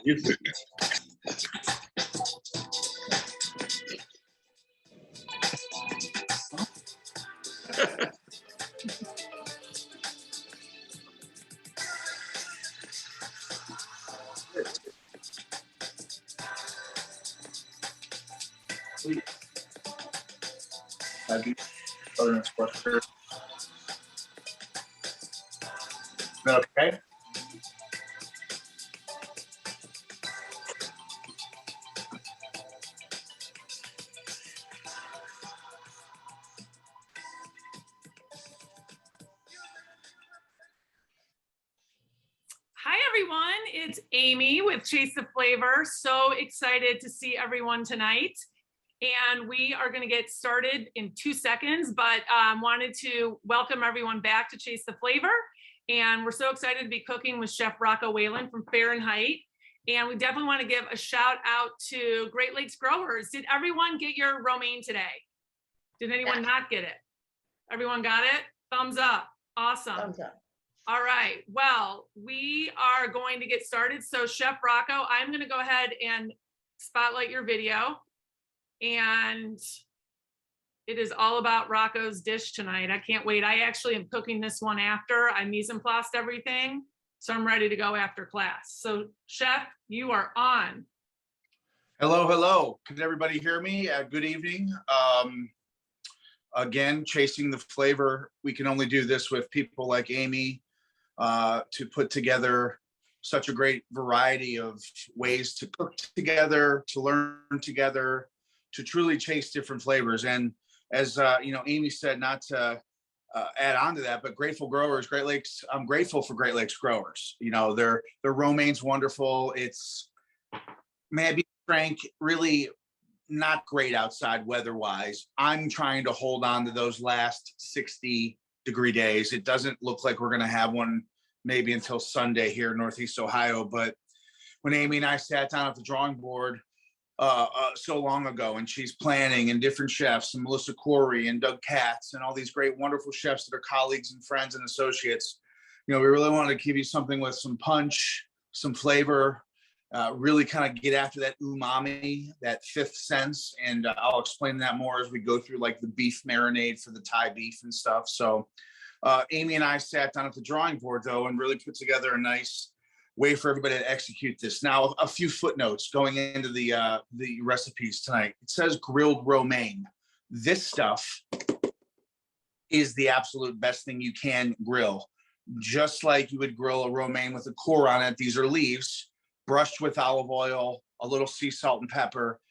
You. Okay. Hi, everyone. It's Amy with Chase the Flavor. So excited to see everyone tonight. And we are going to get started in 2 seconds, but wanted to welcome everyone back to Chase the Flavor. And we're so excited to be cooking with Chef Rocco Whalen from Fahrenheit. And we definitely want to give a shout out to Great Lakes growers. Did everyone get your romaine today? Did anyone not get it? Everyone got it? Thumbs up. Awesome. Thumbs up. All right, well, we are going to get started. So Chef Rocco, I'm gonna go ahead and spotlight your video. And it is all about Rocco's dish tonight. I can't wait. I actually am cooking this one after I mise en place everything. So I'm ready to go after class. So Chef, you are on. Hello, hello. Can everybody hear me? Good evening. Again, chasing the flavor. We can only do this with people like Amy to put together such a great variety of ways to cook together, to learn together, to truly chase different flavors. And as Amy said, not to add on to that, but grateful growers, Great Lakes. I'm grateful for Great Lakes growers. You know, their romaine's wonderful. It's, may I be frank, really not great outside weather-wise. I'm trying to hold on to those last 60-degree days. It doesn't look like we're going to have one maybe until Sunday here in Northeast Ohio. But when Amy and I sat down at the drawing board so long ago, and she's planning, and different chefs, and Melissa Corey and Doug Katz, and all these great, wonderful chefs that are colleagues and friends and associates, we really wanted to give you something with some punch, some flavor, really kind of get after that umami, that fifth sense. And I'll explain that more as we go through like the beef marinade for the Thai beef and stuff. So Amy and I sat down at the drawing board though, and really put together a nice way for everybody to execute this. Now, a few footnotes going into the recipes tonight. It says grilled romaine. This stuff is the absolute best thing you can grill. Just like you would grill a romaine with a core on it. These are leaves, brushed with olive oil, a little sea salt and pepper,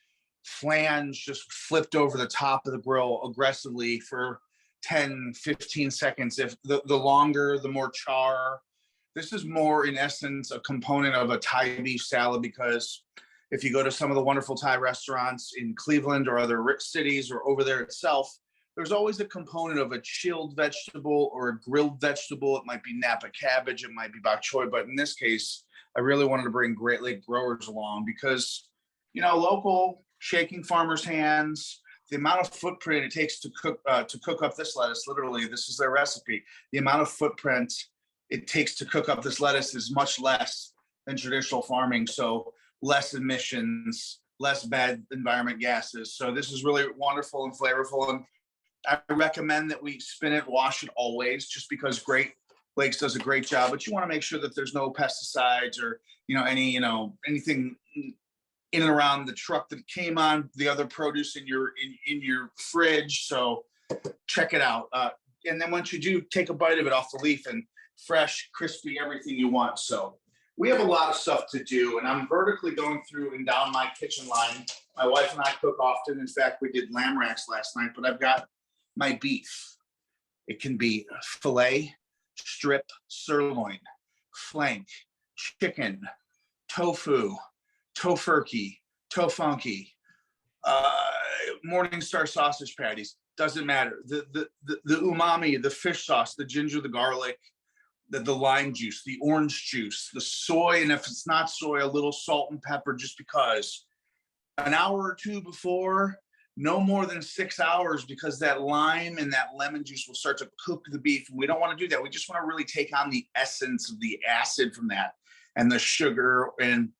flange just flipped over the top of the grill aggressively for 10, 15 seconds. If the longer, the more char. This is more, in essence, a component of a Thai beef salad, because if you go to some of the wonderful Thai restaurants in Cleveland or other rich cities or over there itself, there's always a component of a chilled vegetable or a grilled vegetable. It might be Napa cabbage, it might be bok choy, but in this case, I really wanted to bring Great Lake growers along because, local, shaking farmers' hands, the amount of footprint it takes to cook up this lettuce, literally, this is their recipe. The amount of footprint it takes to cook up this lettuce is much less than traditional farming. So less emissions, less bad environment gases. So this is really wonderful and flavorful. And I recommend that we spin it, wash it always, just because Great Lakes does a great job, but you want to make sure that there's no pesticides or, anything in and around the truck that came on, the other produce in your fridge. So check it out. And then once you do, take a bite of it off the leaf, and fresh, crispy, everything you want. So we have a lot of stuff to do, and I'm vertically going through and down my kitchen line. My wife and I cook often. In fact, we did lamb racks last night, but I've got my beef. It can be filet, strip, sirloin, flank, chicken, tofu, tofurkey, tofunky, Morningstar sausage patties. Doesn't matter. The umami, the fish sauce, the ginger, the garlic, the lime juice, the orange juice, the soy, and if it's not soy, a little salt and pepper, just because. An hour or two before, no more than 6 hours, because that lime and that lemon juice will start to cook the beef. And we don't want to do that. We just want to really take on the essence of the acid from that and the sugar. And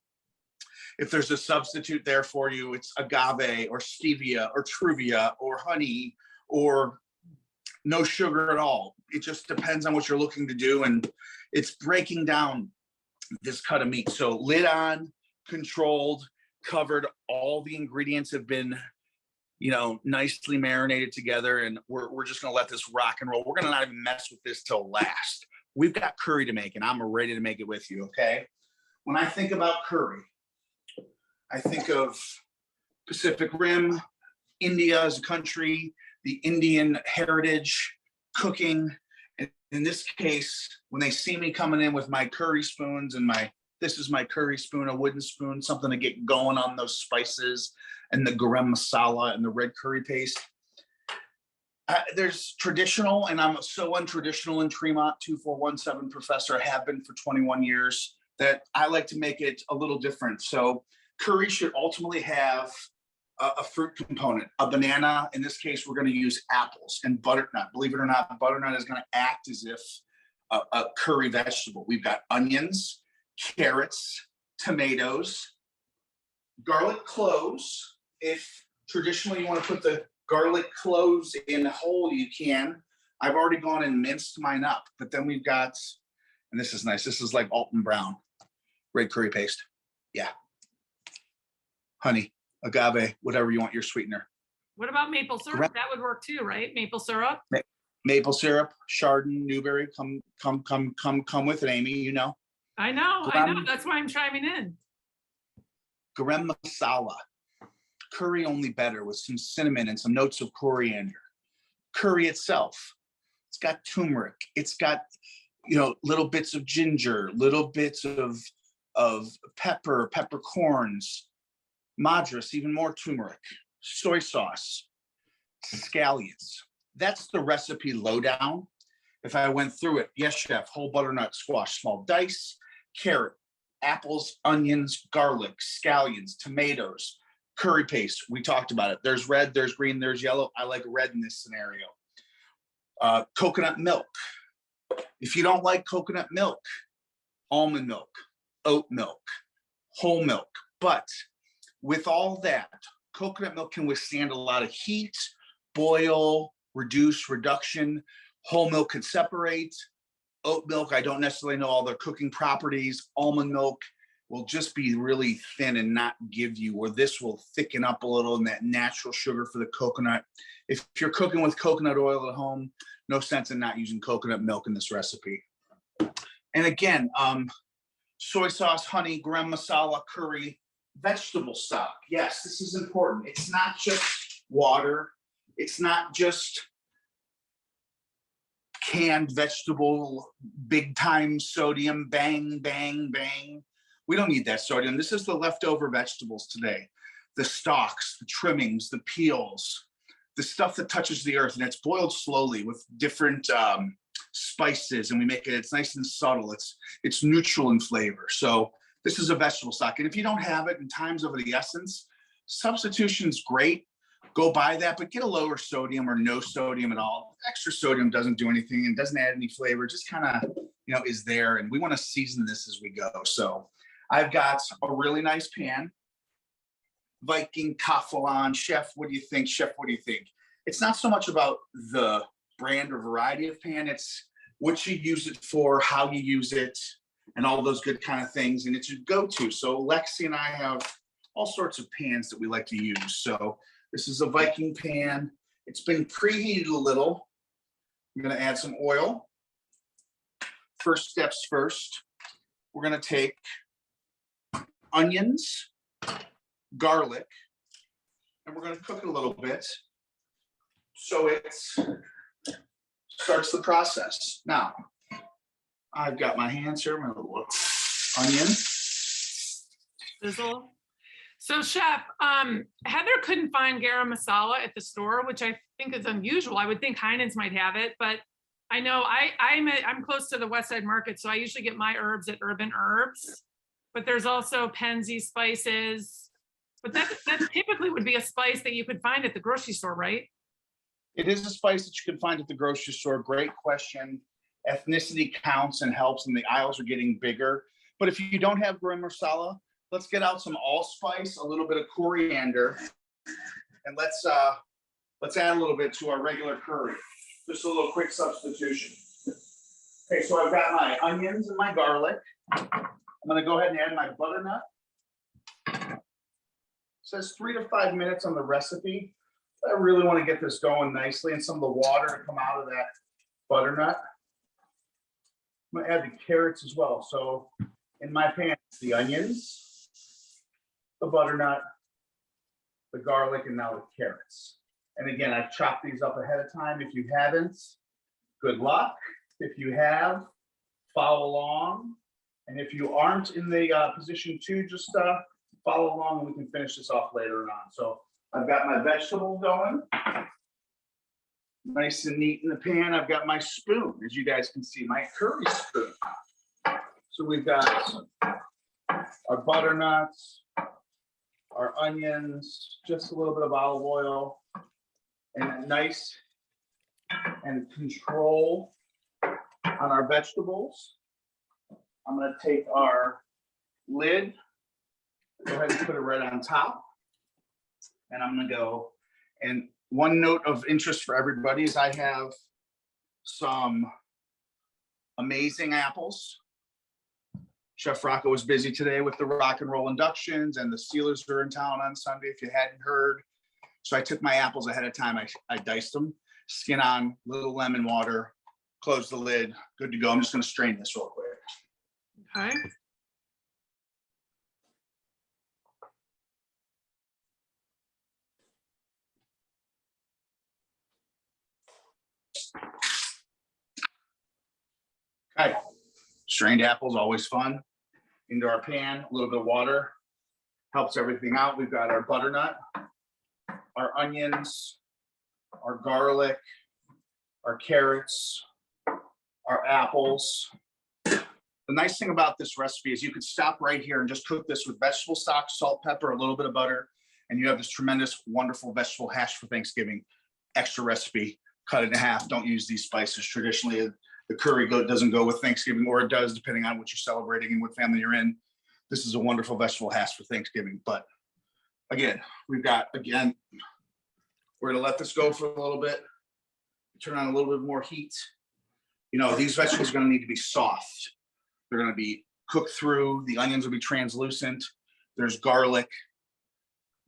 If there's a substitute there for you, it's agave or stevia or truvia or honey or no sugar at all. It just depends on what you're looking to do. And it's breaking down this cut of meat. So lid on, controlled, covered. All the ingredients have been, nicely marinated together. And we're just going to let this rock and roll. We're going to not even mess with this till last. We've got curry to make, and I'm ready to make it with you, okay? When I think about curry, I think of Pacific Rim, India as a country, the Indian heritage, cooking. And in this case, when they see me coming in with my curry spoons and this is my curry spoon, a wooden spoon, something to get going on those spices and the garam masala and the red curry paste. There's traditional, and I'm so untraditional in Tremont, 2417 professor, have been for 21 years, that I like to make it a little different. So curry should ultimately have a fruit component, a banana. In this case, we're going to use apples and butternut. Believe it or not, butternut is going to act as if a curry vegetable. We've got onions, carrots, tomatoes, garlic cloves. If traditionally you want to put the garlic cloves in whole, you can. I've already gone and minced mine up, but then we've got, and this is nice, this is like Alton Brown, red curry paste. Yeah. Honey, agave, whatever you want your sweetener. What about maple syrup? That would work too, right? Maple syrup? Maple syrup, Chardonnay, Newberry, come with it, Amy, I know. That's why I'm chiming in. Garam masala. Curry only better with some cinnamon and some notes of coriander. Curry itself, it's got turmeric. It's got, little bits of ginger, little bits of peppercorns, madras, even more turmeric, soy sauce, scallions. That's the recipe lowdown. If I went through it, yes, chef, whole butternut squash, small dice, carrot, apples, onions, garlic, scallions, tomatoes, curry paste. We talked about it. There's red, there's green, there's yellow. I like red in this scenario. Coconut milk. If you don't like coconut milk, almond milk, oat milk, whole milk. But with all that, coconut milk can withstand a lot of heat, boil, reduction. Whole milk can separate. Oat milk, I don't necessarily know all their cooking properties. Almond milk will just be really thin and not give you, or this will thicken up a little in that natural sugar for the coconut. If you're cooking with coconut oil at home, no sense in not using coconut milk in this recipe. And again, soy sauce, honey, garam masala, curry, vegetable stock. Yes, this is important. It's not just water. It's not just canned vegetable, big time sodium, bang, bang, bang. We don't need that sodium. This is the leftover vegetables today. The stalks, the trimmings, the peels, the stuff that touches the earth, and it's boiled slowly with different spices, and we make it, it's nice and subtle. It's neutral in flavor. So this is a vegetable stock. And if you don't have it, and time's of the essence, substitution's great. Go buy that, but get a lower sodium or no sodium at all. Extra sodium doesn't do anything and doesn't add any flavor, just kind of, is there. And we want to season this as we go. So I've got a really nice pan. Viking Kaffelan. Chef, what do you think? Chef, what do you think? It's not so much about the brand or variety of pan. It's what you use it for, how you use it, and all those good kind of things. And it's your go-to. So Lexi and I have all sorts of pans that we like to use. So this is a Viking pan. It's been preheated a little. I'm going to add some oil. First steps first. We're going to take onions, garlic, and we're going to cook it a little bit so it starts the process. Now, I've got my hands here. I'm going to look. Onion. Sizzle. So Chef, Heather couldn't find garam masala at the store, which I think is unusual. I would think Heinen's might have it, but I know I'm close to the West Side Market, so I usually get my herbs at Urban Herbs. But there's also Penzi spices. But that typically would be a spice that you could find at the grocery store, right? It is a spice that you can find at the grocery store. Great question. Ethnicity counts and helps, and the aisles are getting bigger. But if you don't have garam masala, let's get out some allspice, a little bit of coriander, and let's add a little bit to our regular curry. Just a little quick substitution. Okay, so I've got my onions and my garlic. I'm gonna go ahead and add my butternut. It says 3 to 5 minutes on the recipe. I really want to get this going nicely and some of the water to come out of that butternut. I'm gonna add the carrots as well. So in my pan, the onions, the butternut, the garlic, and now the carrots. And again, I've chopped these up ahead of time. If you haven't, good luck. If you have, follow along. And if you aren't in the position to, just follow along and we can finish this off later on. So I've got my vegetable going. Nice and neat in the pan. I've got my spoon, as you guys can see, my curry spoon. So we've got our butternuts, our onions, just a little bit of olive oil, and nice and control on our vegetables. I'm going to take our lid, go ahead and put it right on top. And I'm going to go, and one note of interest for everybody is I have some amazing apples. Chef Rocco was busy today with the rock and roll inductions, and the Steelers are in town on Sunday, if you hadn't heard. So I took my apples ahead of time. I diced them, skin on, little lemon water, close the lid, good to go. I'm just going to strain this real quick. Okay. Okay, strained apples, always fun. Into our pan, a little bit of water, helps everything out. We've got our butternut, our onions, our garlic, our carrots, our apples. The nice thing about this recipe is you could stop right here and just cook this with vegetable stock, salt, pepper, a little bit of butter, and you have this tremendous, wonderful vegetable hash for Thanksgiving. Extra recipe, cut it in half. Don't use these spices. Traditionally, the curry doesn't go with Thanksgiving, or it does depending on what you're celebrating and what family you're in. This is a wonderful vegetable hash for Thanksgiving. But again, we're gonna let this go for a little bit. Turn on a little bit more heat. You know, these vegetables are gonna need to be soft. They're gonna be cooked through. The onions will be translucent. There's garlic.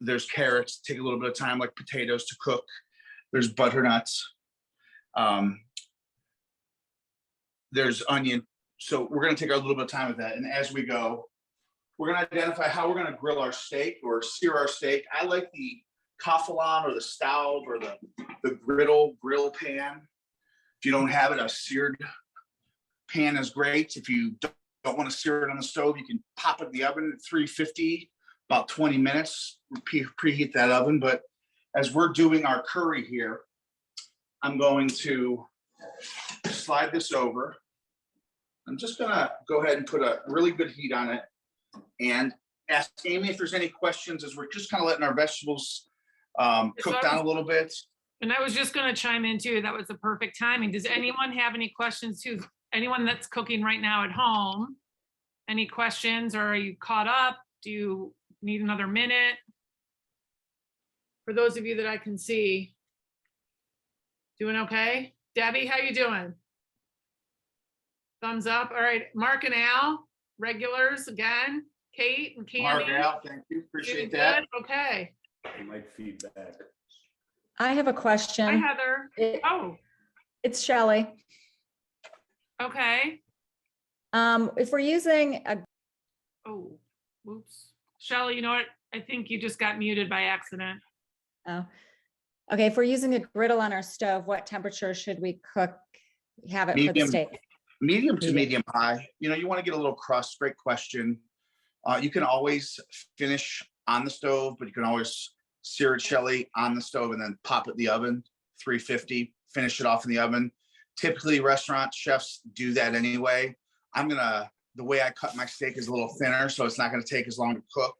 There's carrots. Take a little bit of time, like potatoes, to cook. There's butternuts. There's onion. So we're going to take a little bit of time with that. And as we go, we're going to identify how we're going to grill our steak or sear our steak. I like the Kaffelon or the Staub or the grill pan. If you don't have it, a seared pan is great. If you don't want to sear it on the stove, you can pop it in the oven at 350, about 20 minutes, preheat that oven. But as we're doing our curry here, I'm going to slide this over. I'm just gonna go ahead and put a really good heat on it and ask Amy if there's any questions as we're just kind of letting our vegetables cook down a little bit. And I was just going to chime in too. That was the perfect timing. Does anyone have any questions too? Anyone that's cooking right now at home? Any questions, or are you caught up? Do you need another minute? For those of you that I can see, doing okay? Debbie, how you doing? Thumbs up. All right, Mark and Al, regulars again. Kate and Candy. Mark, Al, thank you. Appreciate that. Good? Okay. Mic feedback. I have a question. Hi, Heather. It's Shelley. Okay. If we're using a, Oh, whoops. Shelley, you know what? I think you just got muted by accident. okay, if we're using a griddle on our stove, what temperature should we have it for the Medium. steak? Medium to medium high. You know, you want to get a little crust. Great question. You can always finish on the stove, but you can always sear it, Shelley, on the stove and then pop it in the oven, 350, finish it off in the oven. Typically, restaurant chefs do that anyway. The way I cut my steak is a little thinner, so it's not going to take as long to cook.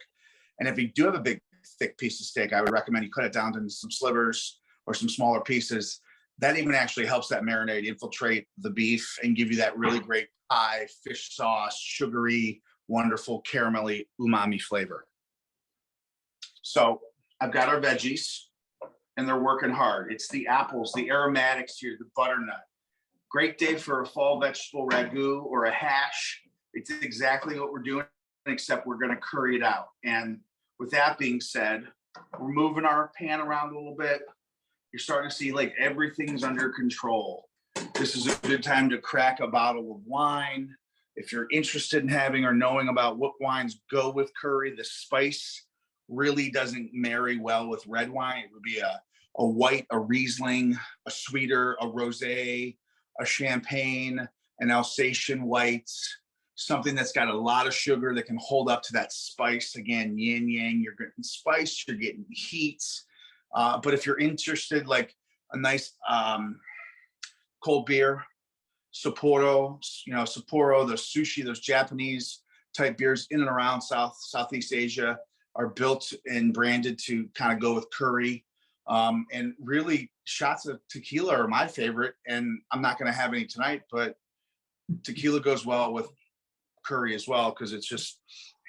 And if you do have a big, thick piece of steak, I would recommend you cut it down into some slivers or some smaller pieces. That even actually helps that marinade infiltrate the beef and give you that really great pie, fish sauce, sugary, wonderful caramelly umami flavor. So I've got our veggies and they're working hard. It's the apples, the aromatics here, the butternut. Great day for a fall vegetable ragu or a hash. It's exactly what we're doing, except we're going to curry it out. And with that being said, we're moving our pan around a little bit. You're starting to see like everything's under control. This is a good time to crack a bottle of wine. If you're interested in having or knowing about what wines go with curry, the spice really doesn't marry well with red wine. It would be a white, a Riesling, a sweeter, a rosé, a champagne, an Alsatian white, something that's got a lot of sugar that can hold up to that spice. Again, yin yang, you're getting spice, you're getting heat. But if you're interested, like a nice cold beer, Sapporo, Sapporo, the sushi, those Japanese type beers in and around Southeast Asia are built and branded to kind of go with curry. And really, shots of tequila are my favorite. And I'm not going to have any tonight, but tequila goes well with curry as well because it just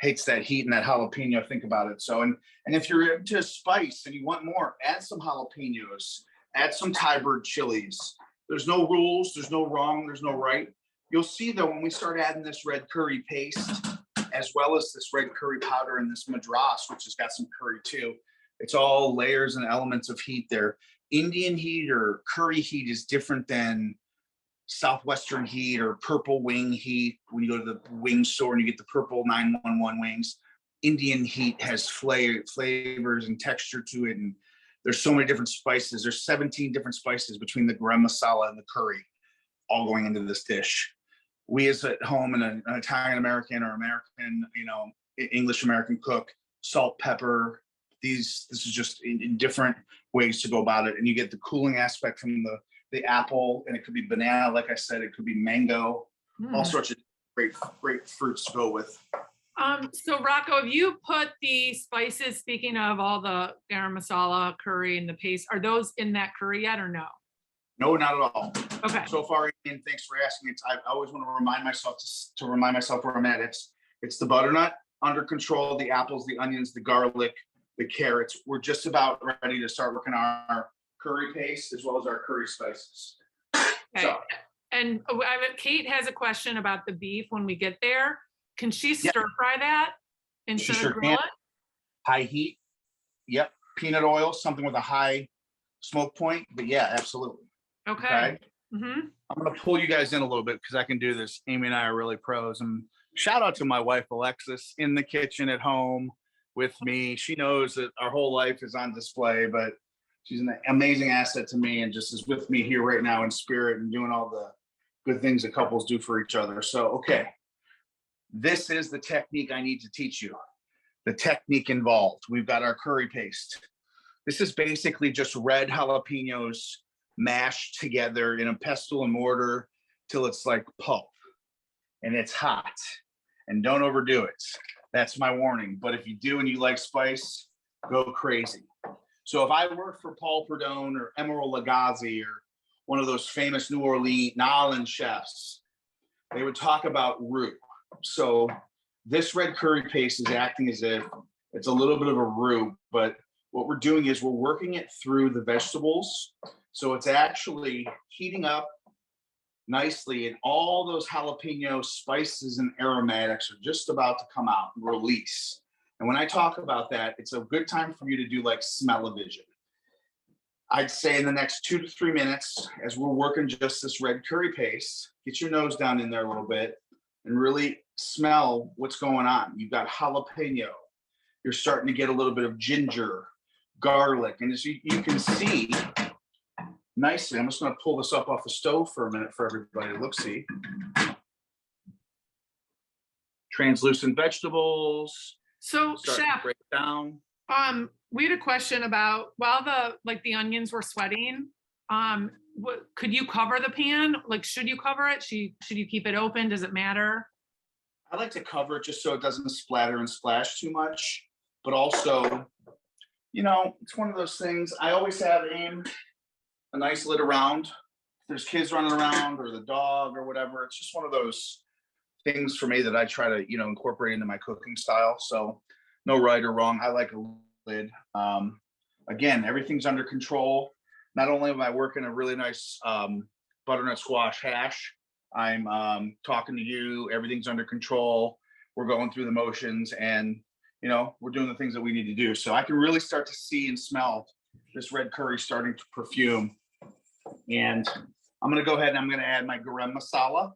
hates that heat and that jalapeno. Think about it. So, and if you're into spice and you want more, add some jalapenos, add some Thai bird chilies. There's no rules, there's no wrong, there's no right. You'll see though, when we start adding this red curry paste, as well as this red curry powder and this madras, which has got some curry too, it's all layers and elements of heat there. Indian heat or curry heat is different than Southwestern heat or purple wing heat. When you go to the wing store and you get the purple 911 wings, Indian heat has flavors and texture to it. And there's so many different spices. There's 17 different spices between the garam masala and the curry, all going into this dish. We as at home in an Italian American or American, English American cook, salt, pepper. This is just in different ways to go about it. And you get the cooling aspect from the apple, and it could be banana, like I said, it could be mango, all sorts of great fruits to go with. So Rocco, have you put the spices, speaking of all the garam masala, curry, and the paste, are those in that curry yet or no? No, not at all. Okay. So far, and thanks for asking. I always want to remind myself where I'm at. It's the butternut under control, the apples, the onions, the garlic, the carrots. We're just about ready to start working on our curry paste as well as our curry spices. Okay. So, and Kate has a question about the beef when we get there. Can she stir fry that instead of grill it? High heat. Yep. Peanut oil, something with a high smoke point. But yeah, absolutely. Okay. Mm-hmm. I'm going to pull you guys in a little bit because I can do this. Amy and I are really pros. And shout out to my wife, Alexis, in the kitchen at home with me. She knows that our whole life is on display, but she's an amazing asset to me and just is with me here right now in spirit and doing all the good things that couples do for each other. So, okay. This is the technique I need to teach you. The technique involved. We've got our curry paste. This is basically just red jalapenos mashed together in a pestle and mortar till it's like pulp. And it's hot. And don't overdo it. That's my warning. But if you do and you like spice, go crazy. So if I worked for Paul Perdone or Emeril Lagasse or one of those famous New Orleans chefs, they would talk about roux. So this red curry paste is acting as if it's a little bit of a roux, but what we're doing is we're working it through the vegetables. So it's actually heating up nicely, and all those jalapeno spices and aromatics are just about to come out and release. And when I talk about that, it's a good time for you to do like smell-o-vision. I'd say in the next 2 to 3 minutes, as we're working just this red curry paste, get your nose down in there a little bit and really smell what's going on. You've got jalapeno. You're starting to get a little bit of ginger, garlic. And as you can see nicely, I'm just going to pull this up off the stove for a minute for everybody to look-see. Translucent vegetables. So, Chef, break down. We had a question about while the onions were sweating, could you cover the pan? Like, should you cover it? Should you keep it open? Does it matter? I like to cover it just so it doesn't splatter and splash too much. But also, it's one of those things. I always have a nice lid around. If there's kids running around or the dog or whatever, it's just one of those things for me that I try to, incorporate into my cooking style. So no right or wrong. I like a lid. Again, everything's under control. Not only am I working a really nice butternut squash hash, I'm talking to you, everything's under control. We're going through the motions and, we're doing the things that we need to do. So I can really start to see and smell this red curry starting to perfume. And I'm going to go ahead and I'm going to add my garam masala,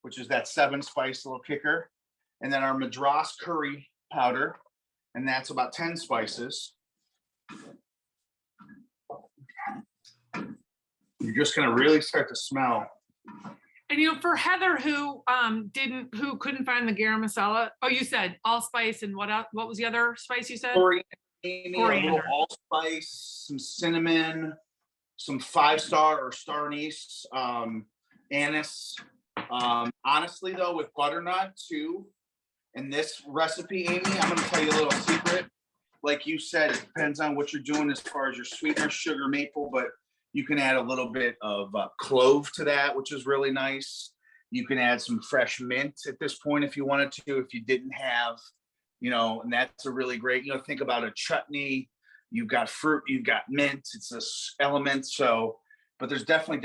which is that 7-spice little kicker. And then our Madras curry powder, and that's about 10 spices. You're just going to really start to smell. And for Heather, who couldn't find the garam masala. Oh, you said allspice and what else? What was the other spice you said? Coriander, a little Coriander. allspice, some cinnamon, some 5-star or star anise, anise. Honestly, though, with butternut too, in this recipe, Amy, I'm going to tell you a little secret. Like you said, it depends on what you're doing as far as your sweetener, sugar, maple, but you can add a little bit of clove to that, which is really nice. You can add some fresh mint at this point if you wanted to, if you didn't have, and that's a really great, think about a chutney. You've got fruit, you've got mint, it's this element. So, but there's definitely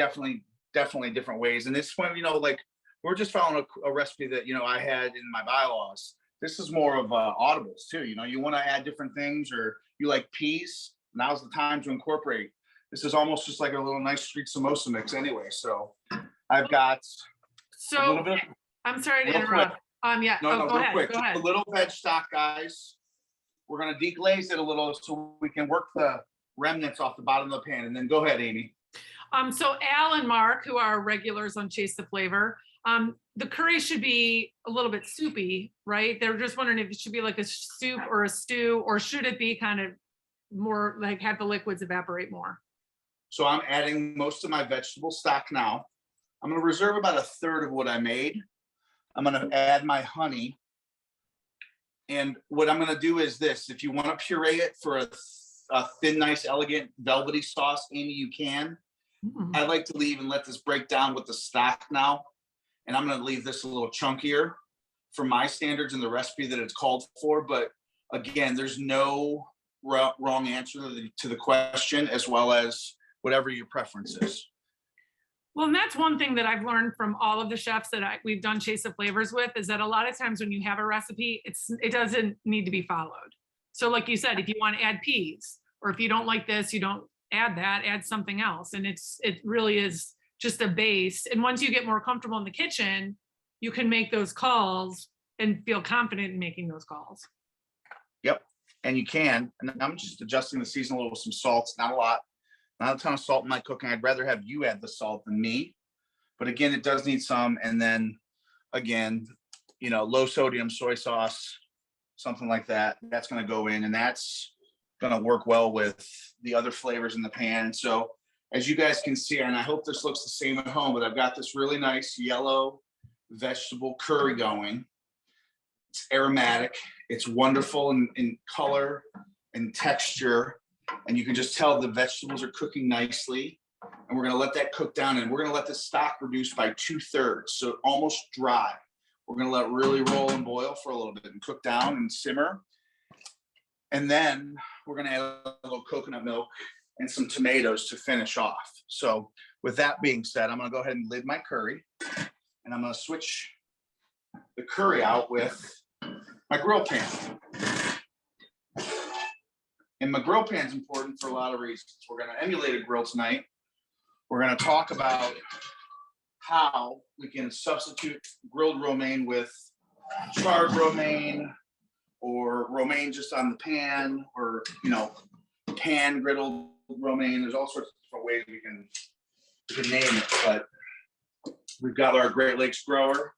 different ways. And this one, like we're just following a recipe that, I had in my bylaws. This is more of audibles too. You want to add different things, or you like peas, now's the time to incorporate. This is almost just like a little nice street samosa mix anyway. So I've got a little bit. I'm sorry to interrupt. Yeah. No, go real ahead. quick. Go ahead. A little veg stock, guys. We're going to deglaze it a little so we can work the remnants off the bottom of the pan. And then go ahead, Amy. So Al and Mark, who are regulars on Chase the Flavor, the curry should be a little bit soupy, right? They're just wondering if it should be like a soup or a stew, or should it be kind of more like have the liquids evaporate more? So I'm adding most of my vegetable stock now. I'm going to reserve about 1/3 of what I made. I'm going to add my honey. And what I'm going to do is this. If you want to puree it for a thin, nice, elegant, velvety sauce, Amy, you can. Mm-hmm. I like to leave and let this break down with the stock now. And I'm going to leave this a little chunkier for my standards and the recipe that it's called for. But again, there's no wrong answer to the question, as well as whatever your preference is. Well, and that's one thing that I've learned from all of the chefs that we've done Chase of Flavors with, is that a lot of times when you have a recipe, it doesn't need to be followed. So like you said, if you want to add peas, or if you don't like this, you don't add that, add something else. And it really is just a base. And once you get more comfortable in the kitchen, you can make those calls and feel confident in making those calls. Yep. And you can. And I'm just adjusting the season a little with some salts, not a lot. Not a ton of salt in my cooking. I'd rather have you add the salt than me. But again, it does need some. And then again, low sodium soy sauce, something like that. That's going to go in, and that's going to work well with the other flavors in the pan. So as you guys can see, and I hope this looks the same at home, but I've got this really nice yellow vegetable curry going. It's aromatic. It's wonderful in color and texture. And you can just tell the vegetables are cooking nicely. And we're going to let that cook down, and we're going to let the stock reduce by 2/3, so almost dry. We're going to let it really roll and boil for a little bit and cook down and simmer. And then we're going to add a little coconut milk and some tomatoes to finish off. So with that being said, I'm going to go ahead and lid my curry, and I'm going to switch the curry out with my grill pan. And my grill pan is important for a lot of reasons. We're going to emulate a grill tonight. We're going to talk about how we can substitute grilled romaine with charred romaine, or romaine just on the pan, or pan griddled romaine. There's all sorts of different ways we can name it. But we've got our Great Lakes grower.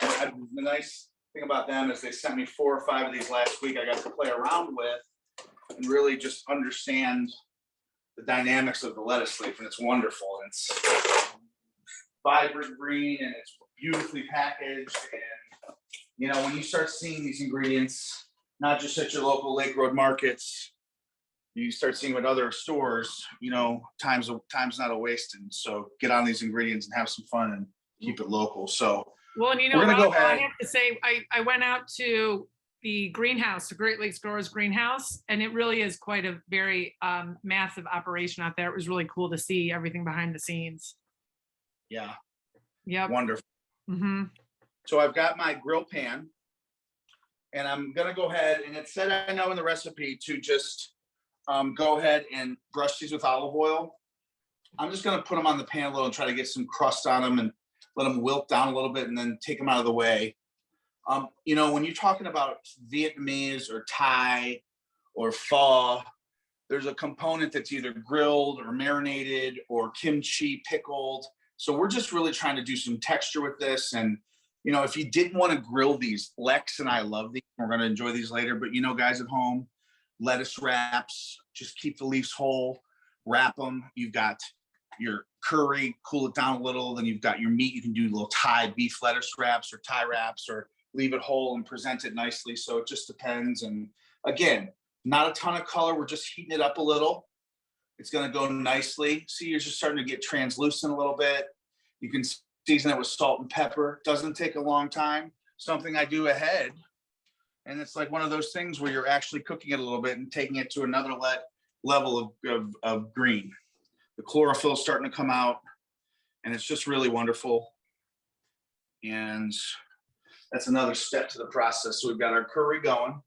And the nice thing about them is they sent me 4 or 5 of these last week. I got to play around with and really just understand the dynamics of the lettuce leaf, and it's wonderful. And it's vibrant green, and it's beautifully packaged. And when you start seeing these ingredients, not just at your local Lake Road markets, you start seeing with other stores, time's not a wasted. So get on these ingredients and have some fun and keep it local. So Well, and you know, We're gonna go Rocco, I ahead. have to say, I went out to the greenhouse, the Great Lakes Growers Greenhouse, and it really is quite a very massive operation out there. It was really cool to see everything behind the scenes. Yeah, Yep. wonderful. Mm-hmm. So I've got my grill pan, and I'm gonna go ahead, and it said I know in the recipe to just go ahead and brush these with olive oil. I'm just gonna put them on the pan a little and try to get some crust on them and let them wilt down a little bit and then take them out of the way. You know, when you're talking about Vietnamese or Thai or pho, there's a component that's either grilled or marinated or kimchi pickled. So we're just really trying to do some texture with this. And, you know, if you didn't want to grill these, Lex and I love these. We're going to enjoy these later. But, you know, guys at home, lettuce wraps, just keep the leaves whole, wrap them. You've got your curry, cool it down a little. Then you've got your meat. You can do little Thai beef lettuce wraps or Thai wraps, or leave it whole and present it nicely. So it just depends. And again, not a ton of color. We're just heating it up a little. It's going to go nicely. See, you're just starting to get translucent a little bit. You can season it with salt and pepper. Doesn't take a long time. Something I do ahead. And it's like one of those things where you're actually cooking it a little bit and taking it to another level of green. The chlorophyll is starting to come out, and it's just really wonderful. And that's another step to the process. So we've got our curry going.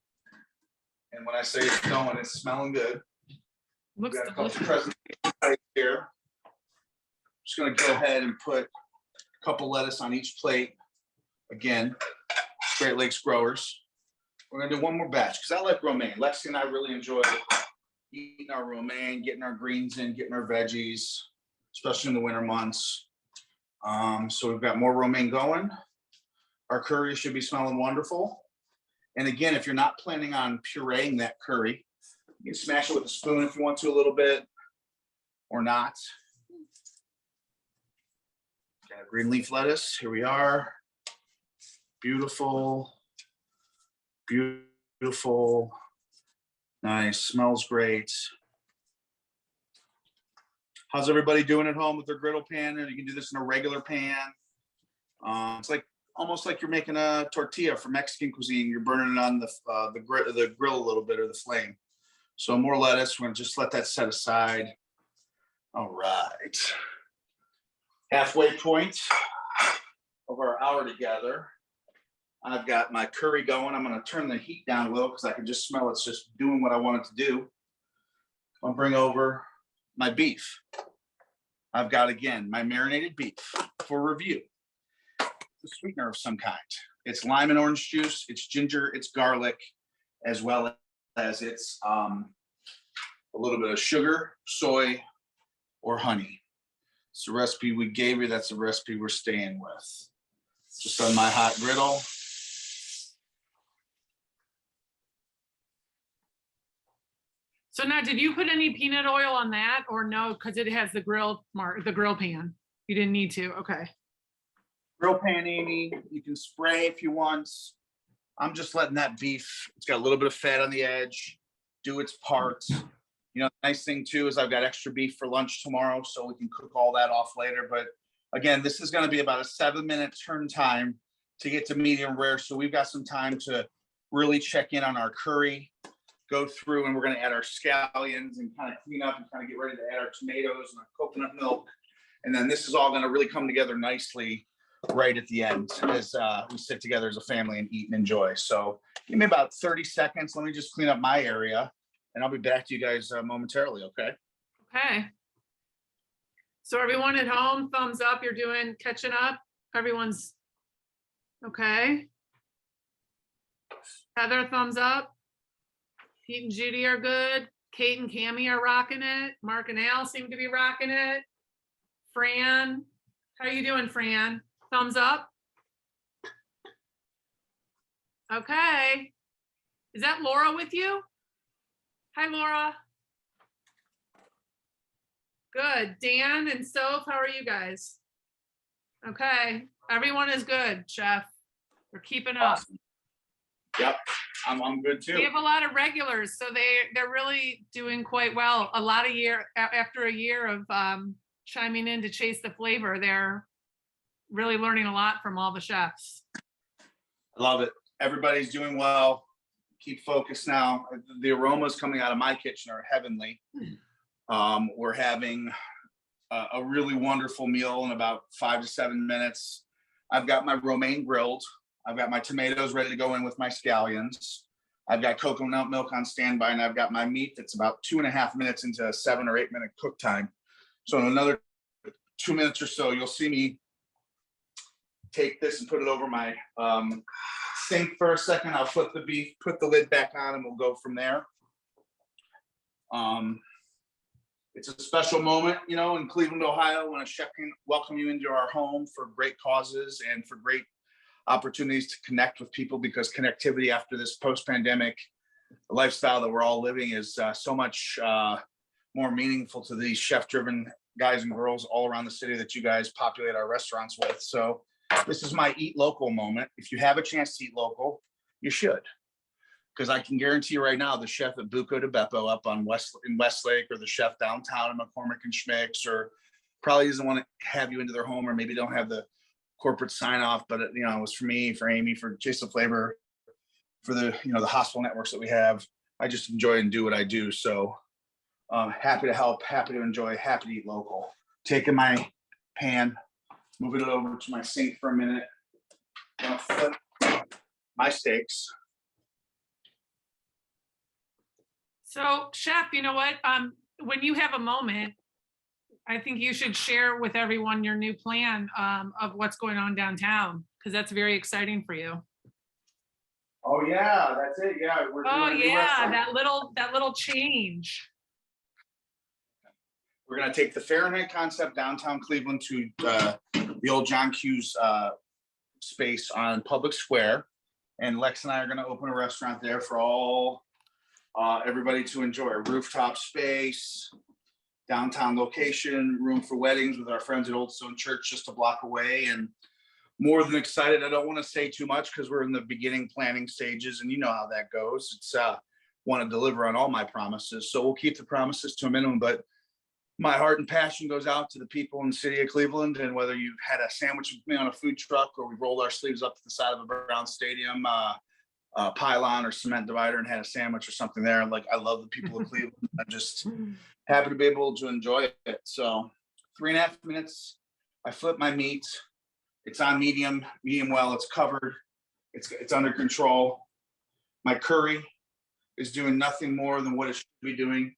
And when I say it's going, it's smelling good. We've Looks got a couple delicious. presentations right here. Just going to go ahead and put a couple lettuce on each plate. Again, Great Lakes Growers. We're going to do one more batch because I like romaine. Lexi and I really enjoy eating our romaine, getting our greens in, getting our veggies, especially in the winter months. So we've got more romaine going. Our curry should be smelling wonderful. And again, if you're not planning on pureeing that curry, you can smash it with a spoon if you want to a little bit, or not. Got green leaf lettuce. Here we are. Beautiful. Beautiful. Nice. Smells great. How's everybody doing at home with their griddle pan? And you can do this in a regular pan. It's like almost like you're making a tortilla for Mexican cuisine. You're burning it on the grill a little bit, or the flame. So more lettuce. We're gonna just let that set aside. All right. Halfway point of our hour together. I've got my curry going. I'm gonna turn the heat down a little because I can just smell it's just doing what I want it to do. I'll bring over my beef. I've got, again, my marinated beef for review. A sweetener of some kind. It's lime and orange juice, it's ginger, it's garlic, as well as it's a little bit of sugar, soy, or honey. It's the recipe we gave you. That's the recipe we're staying with. Just on my hot griddle. So now, did you put any peanut oil on that, or no? Because it has the grill pan. You didn't need to. Okay. Grill pan, Amy. You can spray if you want. I'm just letting that beef, it's got a little bit of fat on the edge, do its part. You know, the nice thing too is I've got extra beef for lunch tomorrow, so we can cook all that off later. But again, this is going to be about a 7-minute turn time to get to medium rare. So we've got some time to really check in on our curry, go through, and we're going to add our scallions and kind of clean up and kind of get ready to add our tomatoes and our coconut milk. And then this is all going to really come together nicely right at the end as we sit together as a family and eat and enjoy. So give me about 30 seconds. Let me just clean up my area, and I'll be back to you guys momentarily, okay? Okay. So everyone at home, thumbs up. You're doing catching up. Everyone's okay. Heather, thumbs up. Pete and Judy are good. Kate and Cammie are rocking it. Mark and Al seem to be rocking it. Fran, how are you doing, Fran? Thumbs up. Okay. Is that Laura with you? Hi, Laura. Good. Dan and Soph, how are you guys? Okay. Everyone is good, Chef. We're keeping up. Awesome. Yep. I'm good too. We have a lot of regulars, so they're really doing quite well. A lot of after a year of chiming in to chase the flavor, they're really learning a lot from all the chefs. I love it. Everybody's doing well. Keep focused now. The aromas coming out of my kitchen are heavenly. We're having a really wonderful meal in about 5 to 7 minutes. I've got my romaine grilled. I've got my tomatoes ready to go in with my scallions. I've got coconut milk on standby, and I've got my meat that's about 2.5 minutes into a 7 or 8 minute cook time. So in another 2 minutes or so, you'll see me take this and put it over my sink for a second. I'll flip the beef, put the lid back on, and we'll go from there. It's a special moment, you know, in Cleveland, Ohio, when a chef can welcome you into our home for great causes and for great opportunities to connect with people, because connectivity after this post-pandemic lifestyle that we're all living is so much more meaningful to these chef-driven guys and girls all around the city that you guys populate our restaurants with. So this is my eat local moment. If you have a chance to eat local, you should. Because I can guarantee you right now, the chef at Buco de Beppo up on Westlake, or the chef downtown in McCormick and Schmick's, or probably doesn't want to have you into their home, or maybe don't have the corporate sign off, but it, you know, it was for me, for Amy, for Chase the Flavor, for the, you know, the hospital networks that we have. I just enjoy and do what I do. So happy to help, happy to enjoy, happy to eat local. Taking my pan, moving it over to my sink for a minute. Gonna flip my steaks. So, Chef, you know what? When you have a moment, I think you should share with everyone your new plan of what's going on downtown, because that's very exciting for you. Oh yeah, that's it. Yeah, we're doing that little change. We're gonna take the Fahrenheit concept downtown Cleveland to the old John Q's space on Public Square, and Lex and I are gonna open a restaurant there for all everybody to enjoy. A rooftop space, downtown location, room for weddings with our friends at Old Stone Church just a block away, and more than excited. I don't want to say too much because we're in the beginning planning stages, and you know how that goes. It's want to deliver on all my promises, so we'll keep the promises to a minimum, but my heart and passion goes out to the people in the city of Cleveland. And whether you've had a sandwich with me on a food truck, or we rolled our sleeves up to the side of a Brown Stadium pylon or cement divider and had a sandwich or something there, like, I love the people of Cleveland. I'm just happy to be able to enjoy it. So 3.5 minutes, I flip my meat. It's on medium well. It's covered. It's under control. My curry is doing nothing more than what it should be doing,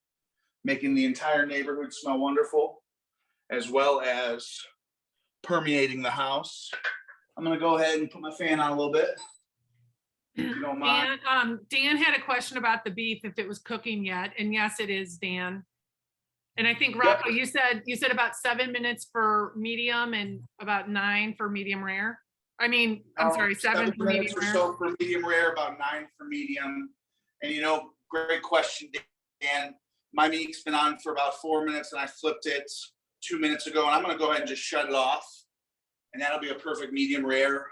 making the entire neighborhood smell wonderful, as well as permeating the house. I'm gonna go ahead and put my fan on a little bit, if you don't mind. Dan had a question about the beef, if it was cooking yet, and yes, it is, Dan. And I think, Rocco, you said about 7 minutes for medium and about 9 for medium rare. I'm sorry, 7 for medium rare. So for medium rare, about 9 for medium. And you know, great question, Dan. My meat's been on for about 4 minutes, and I flipped it 2 minutes ago, and I'm going to go ahead and just shut it off, and that'll be a perfect medium rare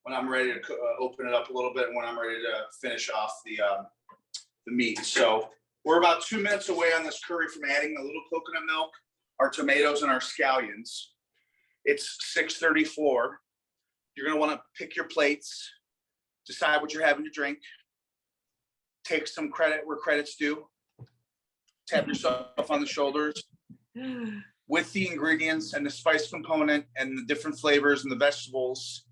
when I'm ready to open it up a little bit, and when I'm ready to finish off the meat. So we're about 2 minutes away on this curry from adding a little coconut milk, our tomatoes, and our scallions. It's 6:34. You're going to want to pick your plates, decide what you're having to drink, take some credit where credit's due, tap yourself on the shoulders. With the ingredients and the spice component and the different flavors and the vegetables,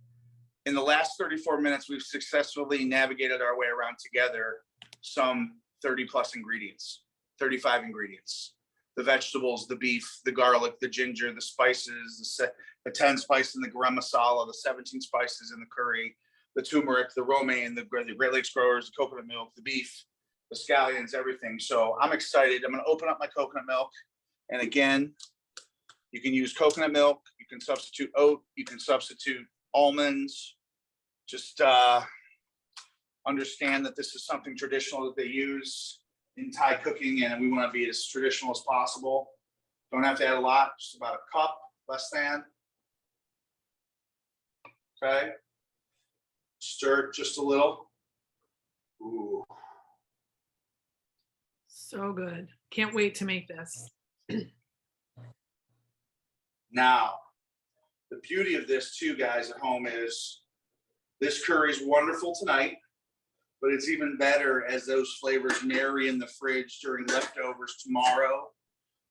in the last 34 minutes, we've successfully navigated our way around together some 30 plus ingredients, 35 ingredients. The vegetables, the beef, the garlic, the ginger, the spices, the 10 spices in the garam masala, the 17 spices in the curry, the turmeric, the romaine, the Great Lakes growers, the coconut milk, the beef, the scallions, everything. So I'm excited. I'm going to open up my coconut milk. And again, you can use coconut milk. You can substitute oat. You can substitute almonds. Just understand that this is something traditional that they use in Thai cooking, and we want to be as traditional as possible. Don't have to add a lot, just about a cup, less than. Okay. Stir it just a little. Ooh. So good. Can't wait to make this. Now, The beauty of this too, guys at home, is this curry is wonderful tonight, but it's even better as those flavors marry in the fridge during leftovers tomorrow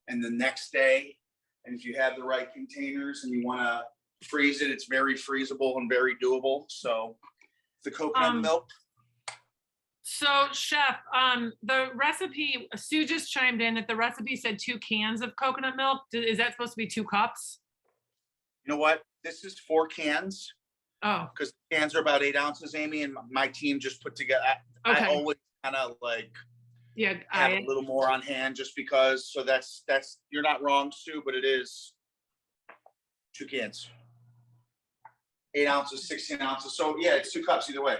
and the next day. And if you have the right containers and you want to freeze it, it's very freezable and very doable. So the coconut milk. So chef, the recipe, Sue just chimed in that the recipe said 2 cans of coconut milk. Is that supposed to be 2 cups? You know what? This is 4 cans. Oh, Because cans are about 8 ounces, Amy, and my team just put together. Okay. I always kind of like yeah, have a little more on hand just because. So that's you're not wrong, Sue, but it is 2 cans, 8 ounces, 16 ounces. So yeah, it's 2 cups either way.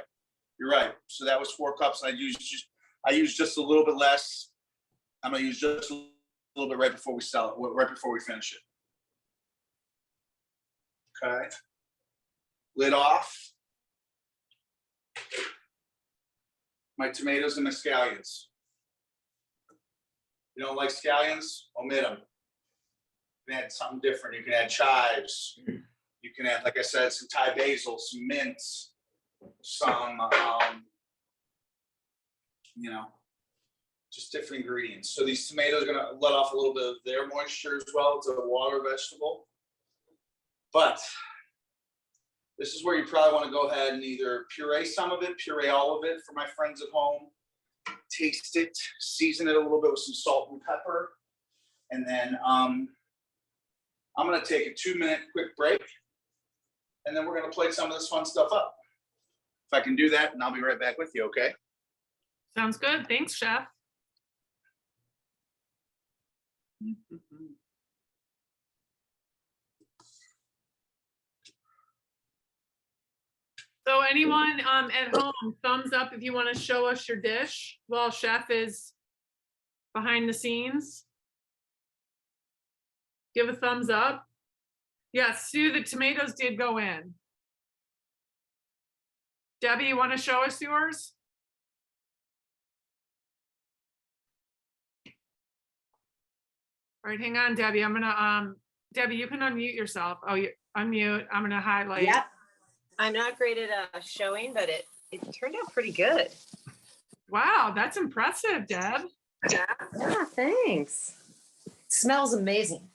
You're right. So that was 4 cups, and I used just a little bit less. I'm gonna use just a little bit right before we sell it, right before we finish it. Okay. Lid off. My tomatoes and my scallions. You don't like scallions? Omit them. You can add something different. You can add chives. You can add, like I said, some Thai basil, some mint, some, just different ingredients. So these tomatoes are going to let off a little bit of their moisture as well. It's a water vegetable. But this is where you probably want to go ahead and either puree some of it, puree all of it for my friends at home, taste it, season it a little bit with some salt and pepper. And then I'm going to take a 2-minute quick break. And then we're going to plate some of this fun stuff up. If I can do that, and I'll be right back with you, okay? sounds good. Thanks, chef. So anyone at home, thumbs up if you want to show us your dish while chef is behind the scenes. Give a thumbs up. Yes, Sue, the tomatoes did go in. Debbie, you want to show us yours? All right, hang on, Debbie. I'm gonna Debbie, you can unmute yourself. Oh, you unmute. I'm gonna highlight. Yep. I'm not great at showing, but it turned out pretty good. Wow, that's impressive, Deb. Yeah, thanks. It smells amazing.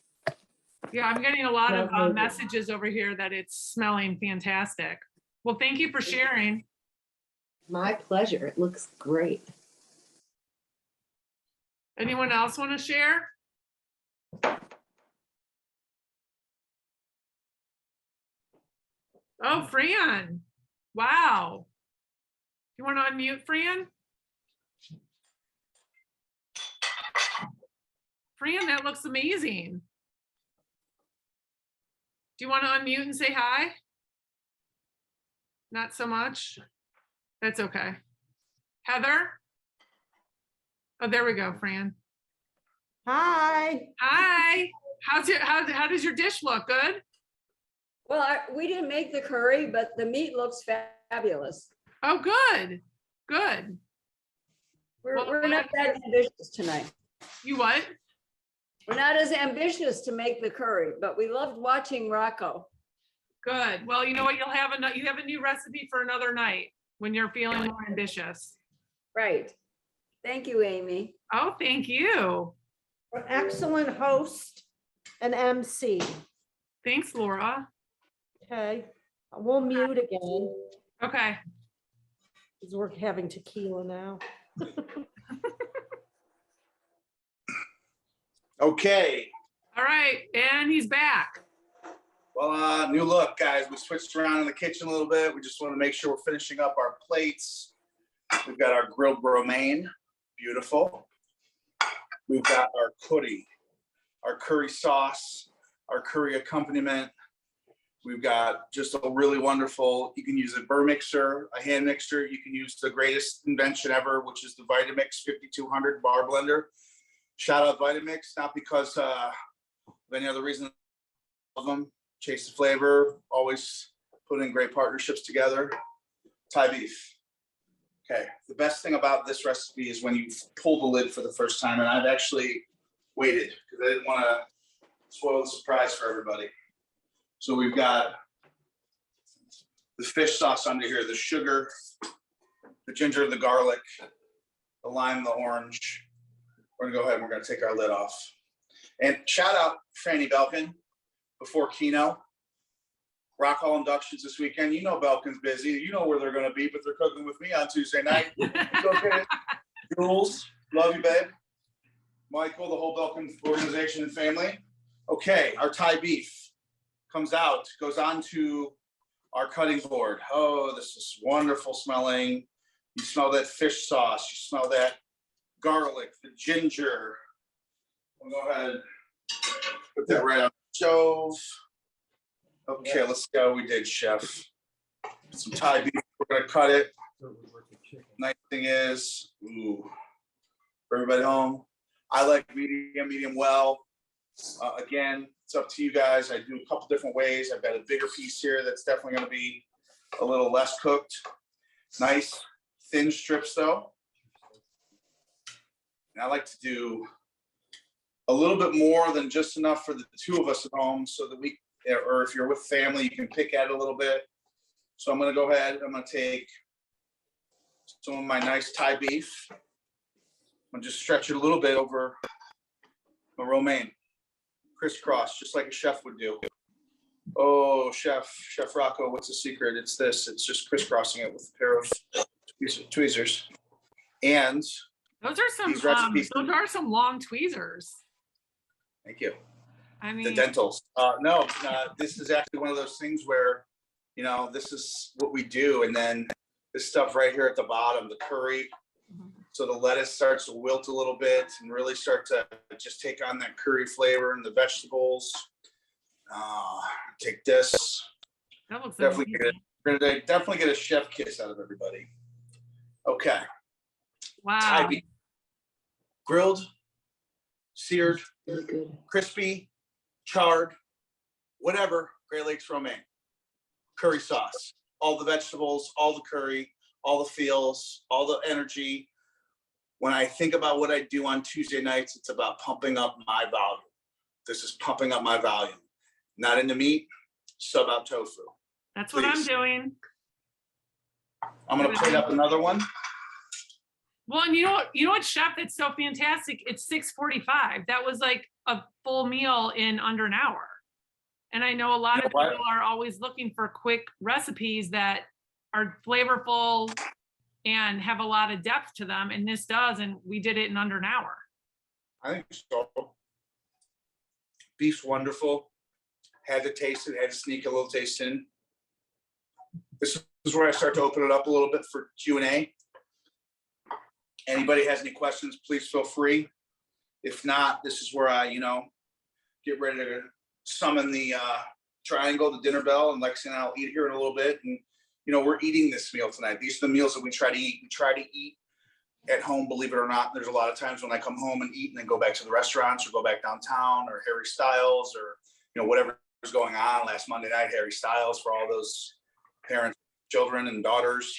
Yeah, I'm getting a lot of messages over here that it's smelling fantastic. Well, thank you for sharing. My pleasure. It looks great. Anyone else want to share? Oh, Fran. Wow. You want to unmute, Fran? Fran, that looks amazing. Do you want to unmute and say hi? Not so much. That's okay. Heather? Oh, there we go, Fran. Hi. Hi. How does your dish look? Good? Well, we didn't make the curry, but the meat looks fabulous. Oh, good. Good. We're not that ambitious tonight. You what? We're not as ambitious to make the curry, but we loved watching Rocco. Good. Well, you know what? You have a new recipe for another night when you're feeling more ambitious. Right. Thank you, Amy. Oh, thank you. An excellent host and MC. Thanks, Laura. Okay, we'll mute again Okay. because we're having tequila now. Okay. All right. And he's back. Well, new look, guys. We switched around in the kitchen a little bit. We just want to make sure we're finishing up our plates. We've got our grilled romaine. Beautiful. We've got our curry, our curry sauce, our curry accompaniment. We've got just a really wonderful, you can use a burr mixer, a hand mixer. You can use the greatest invention ever, which is the Vitamix 5200 bar blender. Shout out Vitamix, not because of any other reason. Love them. Chase the flavor, always putting great partnerships together. Thai beef. Okay, the best thing about this recipe is when you pull the lid for the first time, and I've actually waited because I didn't want to spoil the surprise for everybody. So we've got the fish sauce under here, the sugar, the ginger, the garlic, the lime, the orange. We're gonna go ahead and we're gonna take our lid off. And shout out Franny Belkin before Keno. Rock Hall inductions this weekend. You know Belkin's busy. You know where they're gonna be, but they're cooking with me on Tuesday night. Go get it. Jules, love you, babe. Michael, the whole Belkin organization and family. Okay, our Thai beef comes out, goes onto our cutting board. Oh, this is wonderful smelling. You smell that fish sauce. You smell that garlic, the ginger. We'll go ahead and put that right on the stove. Okay, let's see how we did, chef. Some Thai beef. We're gonna cut it. Nice thing is, ooh, for everybody home, I like medium well. Again, it's up to you guys. I do a couple different ways. I've got a bigger piece here that's definitely going to be a little less cooked. Nice thin strips though. And I like to do a little bit more than just enough for the two of us at home so that we, or if you're with family, you can pick at it a little bit. So I'm going to go ahead. I'm going to take some of my nice Thai beef. I'm going to just stretch it a little bit over my romaine. Crisscross, just like a chef would do. Oh, Chef Rocco, what's the secret? It's this. It's just crisscrossing it with a pair of tweezers. And those are some long tweezers. Thank you. I mean, The dentals. This is actually one of those things where, this is what we do. And then this stuff right here at the bottom, the curry. So the lettuce starts to wilt a little bit and really start to just take on that curry flavor and the vegetables. Take this. that looks Definitely amazing. definitely get a chef kiss out of everybody. Okay. Wow. Thai beef. Grilled, seared, Really good. crispy, charred, whatever. Great Lakes romaine. Curry sauce. All the vegetables, all the curry, all the feels, all the energy. When I think about what I do on Tuesday nights, it's about pumping up my volume. This is pumping up my volume. Not into meat, sub out tofu. That's what I'm Please. doing. I'm gonna plate up another one. Well, and you know what, chef? It's so fantastic. It's 6:45. That was like a full meal in under an hour. And I know a lot of people are always looking for quick recipes that are flavorful and have a lot of depth to them. And this does, and we did it in under an hour. I think so. Beef's wonderful. Had to taste it, had to sneak a little taste in. This is where I start to open it up a little bit for Q&A. Anybody has any questions, please feel free. If not, this is where I, get ready to summon the triangle, the dinner bell, and Lexi and I'll eat here in a little bit. And, we're eating this meal tonight. These are the meals that we try to eat. We try to eat at home, believe it or not. There's a lot of times when I come home and eat and then go back to the restaurants or go back downtown or Harry Styles or, whatever was going on last Monday night, Harry Styles for all those parents, children and daughters.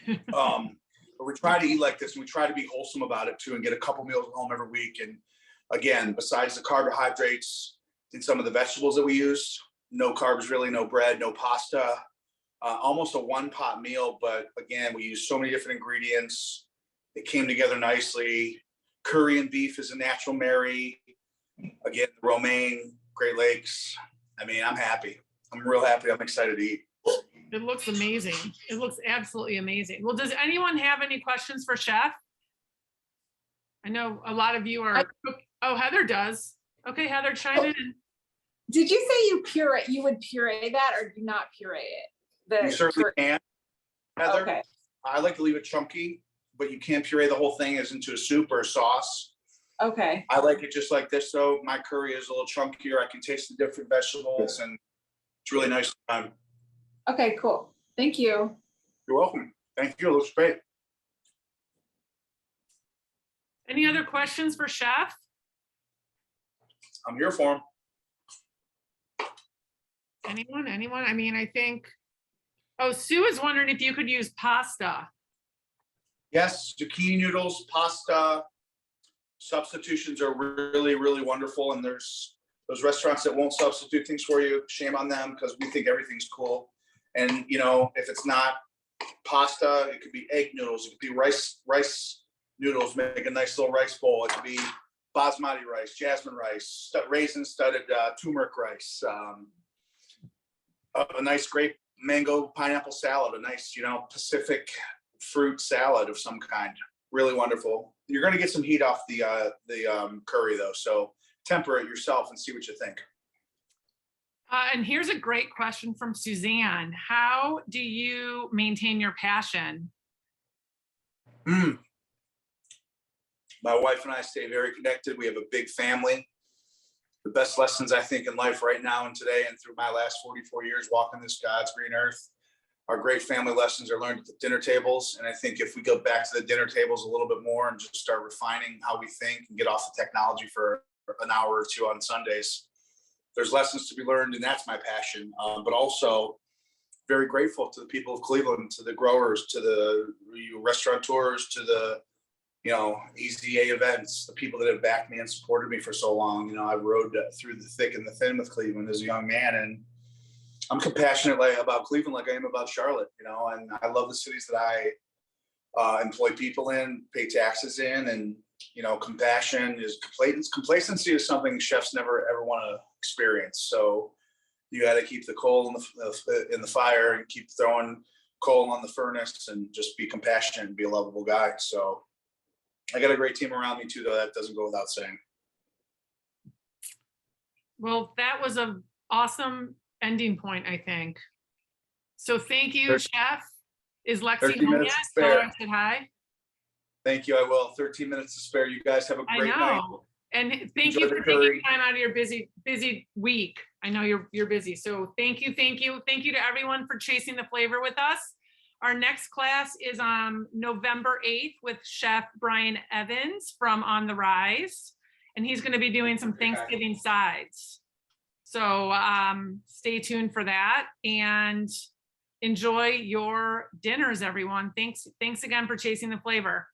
But we try to eat like this and we try to be wholesome about it too and get a couple meals at home every week. And again, besides the carbohydrates and some of the vegetables that we use, no carbs really, no bread, no pasta, almost a one pot meal. But again, we use so many different ingredients. It came together nicely. Curry and beef is a natural marry. Again, romaine, Great Lakes. I mean, I'm happy. I'm real happy. I'm excited to eat. It looks amazing. It looks absolutely amazing. Well, does anyone have any questions for Chef? I know a lot of you are. Oh, Heather does. Okay, Heather, chime in. Did you say you would puree that or do not puree it? You certainly can, Heather. Okay. I like to leave it chunky, but you can puree the whole thing as into a soup or a sauce. Okay. I like it just like this, though. My curry is a little chunkier. I can taste the different vegetables, and it's really nice. Okay, cool. Thank you. You're welcome. Thank you. It looks great. Any other questions for Chef? I'm here for him. Anyone? I mean, I think, Sue is wondering if you could use pasta. Yes, zucchini noodles, pasta. Substitutions are really, really wonderful, and there's those restaurants that won't substitute things for you, shame on them, because we think everything's cool. And you know, if it's not pasta, it could be egg noodles, it could be rice noodles, make a nice little rice bowl. It could be basmati rice, jasmine rice, raisin studded turmeric rice, a nice grape mango pineapple salad, a nice, you know, Pacific fruit salad of some kind. Really wonderful. You're going to get some heat off the curry though, so temper it yourself and see what you think. And here's a great question from Suzanne. How do you maintain your passion? My wife and I stay very connected. We have a big family. The best lessons I think in life right now and today and through my last 44 years walking this God's green earth, our great family lessons are learned at the dinner tables. And I think if we go back to the dinner tables a little bit more and just start refining how we think and get off the technology for an hour or two on Sundays, there's lessons to be learned, and that's my passion. But also very grateful to the people of Cleveland, to the growers, to the restaurateurs, to the, you know, EZA events, the people that have backed me and supported me for so long. You know, I rode through the thick and the thin with Cleveland as a young man, and I'm compassionate about Cleveland like I am about Charlotte, you know, and I love the cities that I employ people in, pay taxes in, and, you know, compassion is complacency is something chefs never ever want to experience. So you got to keep the coal in the fire and keep throwing coal on the furnace and just be compassionate and be a lovable guy. So I got a great team around me too, though. That doesn't go without saying. Well, that was an awesome ending point, I think. So thank you, Chef. Is Lexi home yet? Tell her I said hi. Thank you. I will. 13 minutes to spare. You guys have a great night. And thank you for taking time out of your busy week. I know you're busy. So thank you to everyone for chasing the flavor with us. Our next class is on November 8th with Chef Brian Evans from On the Rise, and he's going to be doing some Thanksgiving sides. So stay tuned for that and enjoy your dinners, everyone. Thanks again for chasing the flavor.